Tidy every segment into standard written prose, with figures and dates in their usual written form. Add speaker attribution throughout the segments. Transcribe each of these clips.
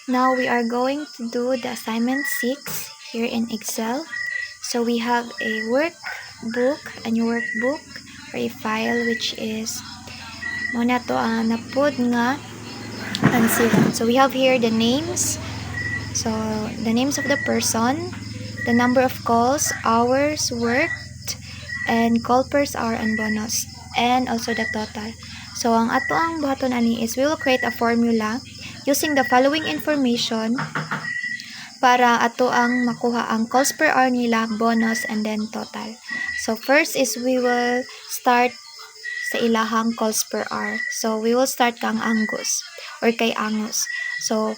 Speaker 1: Now we are going to do the assignment 6 here in Excel. So we have a workbook, a new workbook or a file which is muna to ang napod nga tansiran. So we have here the names. So the names of the person, the number of calls, hours worked, and call per hour and bonus, and also the total. So ang ato ang buhaton ani is we will create a formula using the following information para ato ang makuha ang calls per hour nila, bonus, and then total. So first is we will start sa ilahang calls per hour. So we will start kang Angus or kay Angus. So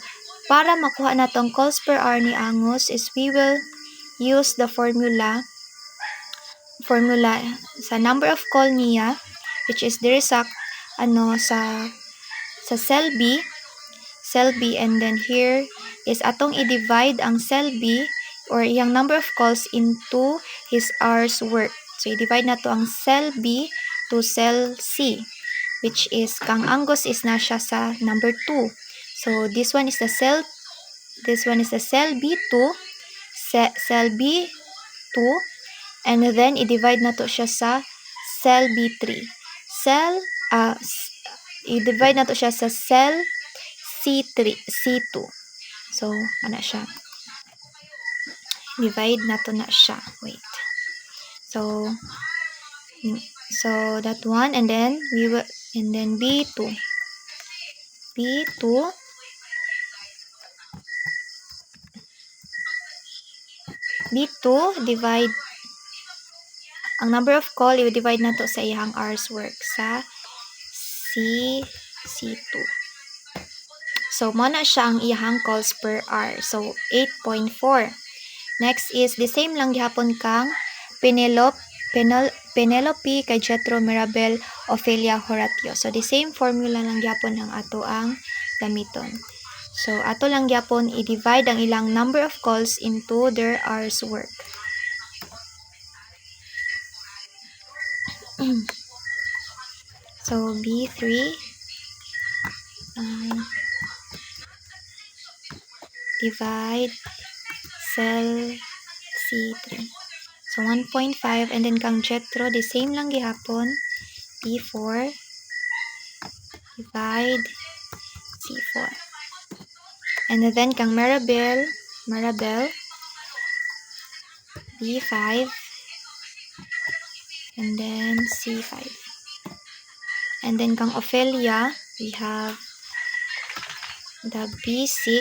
Speaker 1: para makuha na tong calls per hour ni Angus is we will use the formula sa number of call niya, which is diri sa sa cell B, and then here is atong i-divide ang cell B or iyang number of calls into his hours work. So i-divide na to ang cell B to cell C, which is kang Angus is na siya sa number 2. So this one is the cell B2, cell B2, and then i-divide na to siya sa cell B3. I-divide na to siya sa cell C2. So, ano siya? Divide na to na siya. Wait. So that one, and then B2. Divide ang number of call, i-divide na to sa iyang hours work sa C2. So, muna siya ang iyang calls per hour. So, 8.4. Next is, the same lang gihapon kang Penelope, kay Jetro, Mirabel, Ophelia, Horatio. So, the same formula lang gihapon ang ato ang gamiton. So, ato lang gihapon i-divide ang ilang number of calls into their hours work. So, B3 divide cell C3. So, 1.5, and then kang Jetro, the same lang gihapon, P4 divide C4. And then kang Marabel, B5, and then C5. And then kang Ophelia, we have the B6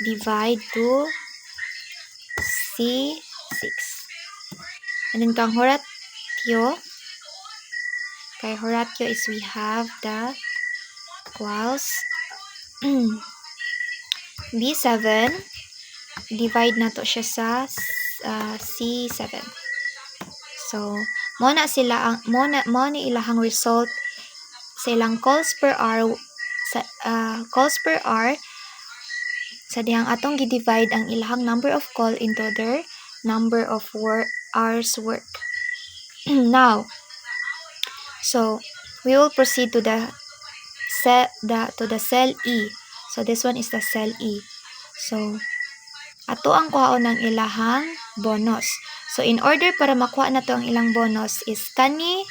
Speaker 1: divide to C6. And then kang Horatio, kay Horatio is we have the equals B7 divide na to siya sa C7. So, mo ni ilahang result sa ilang calls per hour sa dihang atong gi-divide ang ilahang number of call into their number of hours work. Now, so we will proceed to the cell E. So this one is the cell E. So ato ang kuhaon ng ilahang bonus. So in order para makuha na to ang ilang bonus is kaning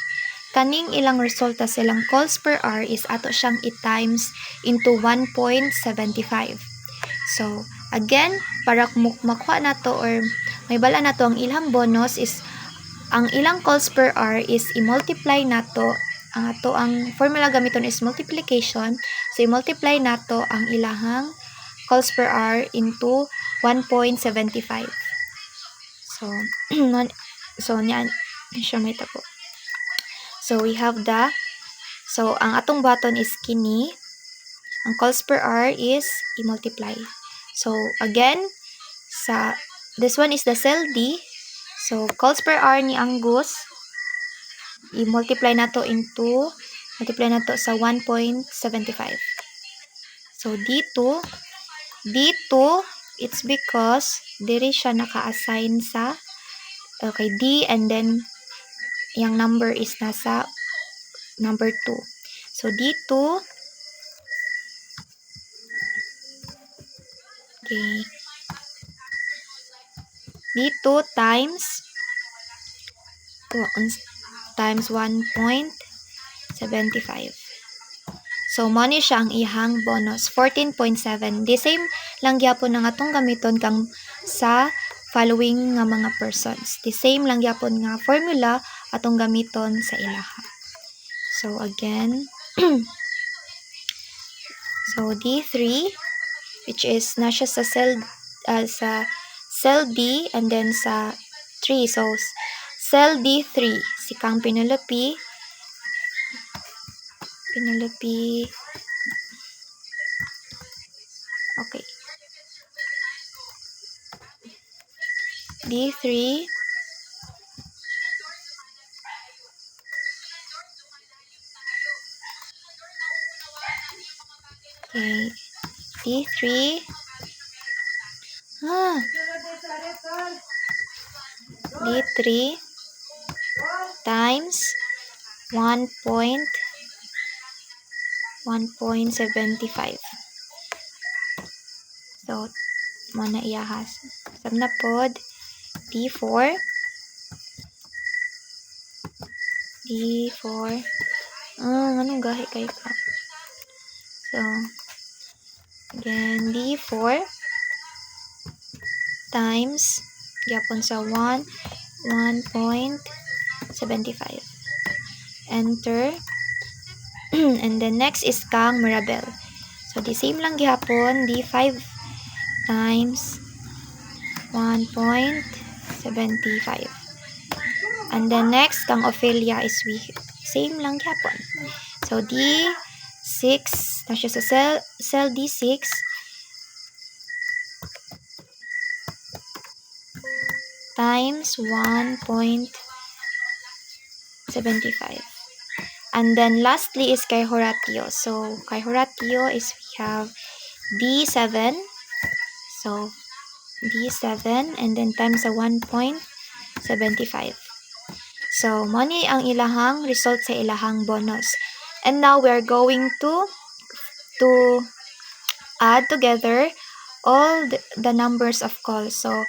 Speaker 1: ilang resulta silang calls per hour is ato siyang i-times into 1.75. So again, para makuha na to or may bala na to ang ilang bonus is ang ilang calls per hour is i-multiply na to. Ang ato ang formula gamiton is multiplication. So i-multiply na to ang ilahang calls per hour into 1.75. So niyan siya may tapo. So we have ang atong button is kini. Ang calls per hour is i-multiply. So again, this one is the cell D. So calls per hour ni Angus, i-multiply na to sa 1.75. So D2, it's because diri siya naka-assign sa D, and then yung number is nasa number 2. So D2 Okay. D2 times 1.75. So, mo ni siya ang ihang bonus, 14.7. The same lang gyapon nga atong gamiton kang sa following nga mga persons. The same lang gyapon nga formula atong gamiton sa ilaha. So, again, so D3, which is na siya sa cell D and then sa 3. So, cell D3, si Kang Penelope, okay. D3, okay, D3, D3 times 1.75. So, mo na iyahas. Sab na pod, D4, anong gahi kay ka? So, again, D4 times, yapon sa 1.75. Enter. And then next is Kang Mirabel. So, the same lang gihapon, D5 times 1.75. And then next, Kang Ophelia is same lang gihapon. So, D6, na siya sa cell D6, times 1.75. And then lastly is kay Horatio. So, kay Horatio is we have D7. So, D7 and then times sa 1.75. So, money ang ilahang result sa ilahang bonus. And now we are going to add together all the numbers of calls. So,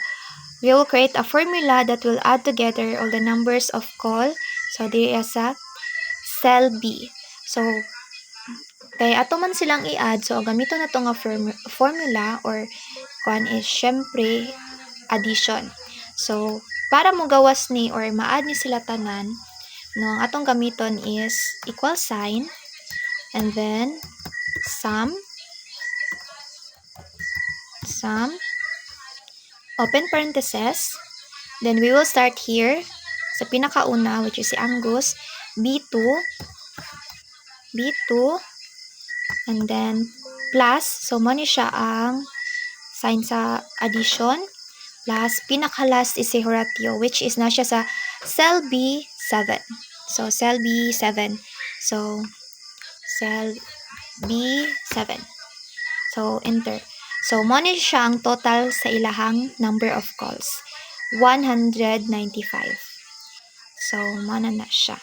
Speaker 1: we will create a formula that will add together all the numbers of call. So, there is a cell B. So, kaya ato man silang i-add. So, gamito na to nga formula or kuan is syempre addition. So, para mo gawas ni or ma-add ni sila tanan, no, ang atong gamiton is equal sign and then sum, open parenthesis, then we will start here sa pinakauna, which is si Angus, B2, and then plus, so mo ni siya ang sign sa addition, plus pinaka-last is si Horatio, which is na siya sa cell B7. So, cell B7. So, cell B7. So, enter. So, mo ni siya ang total sa ilahang number of calls. 195. So, mo na siya.